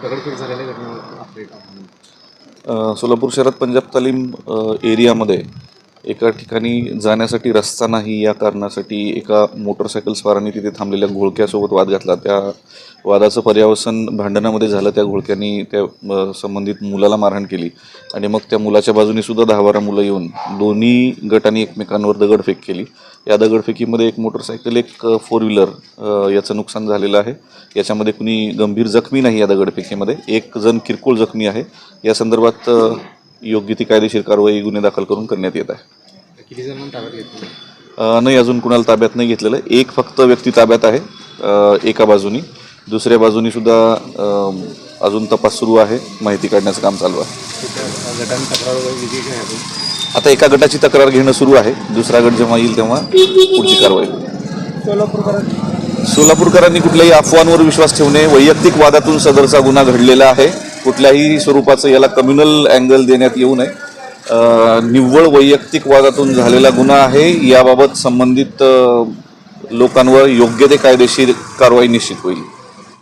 दगडफेक झालेल्या घटनेवर अपडेट. सोलापूर शहरात पंजाब तालीम एरियामध्ये एका ठिकाणी जाण्यासाठी रस्ता नाही या कारणासाठी एका मोटरसायकल स्वारांनी तिथे थांबलेल्या घोळक्यासोबत वाद घातला. त्या वादाचं पर्यावसन भांडणामध्ये झालं. त्या घोळक्यांनी त्या संबंधित मुलाला मारहाण केली आणि मग त्या मुलाच्या बाजूने सुद्धा 10-12 मुलं येऊन दोन्ही गटांनी एकमेकांवर दगडफेक केली. या दगडफेकीमध्ये एक मोटरसायकल, एक 4 व्हीलर याचं नुकसान झालेलं आहे. याच्यामध्ये कुणी गंभीर जखमी नाही. या दगडफेकीमध्ये एक जण किरकोळ जखमी आहे. या संदर्भात योग्य ती कायदेशीर कारवाई गुन्हे दाखल करून करण्यात येत आहे. किती जण ताब्यात घेतले? नाही, अजून कुणाला ताब्यात नाही घेतलेलं. एक फक्त व्यक्ती ताब्यात आहे एका बाजूनी. दुसऱ्या बाजूनी सुद्धा अजून तपास सुरू आहे. माहिती काढण्याचं काम चालू आहे. गटांनी तक्रार वगैरे दिली की नाही? आता एका गटाची तक्रार घेणं सुरू आहे. दुसरा गट जेव्हा येईल तेव्हा पुढची कारवाई होईल. सोलापूरकरांनी कुठल्याही अफवांवर विश्वास ठेवणे, वैयक्तिक वादातून सदरचा गुन्हा घडलेला आहे. कुठल्याही स्वरूपाचं याला कम्युनल अँगल देण्यात येऊ नये. निव्वळ वैयक्तिक वादातून झालेला गुन्हा आहे. याबाबत संबंधित लोकांवर योग्य ते कायदेशीर कारवाई निश्चित होईल.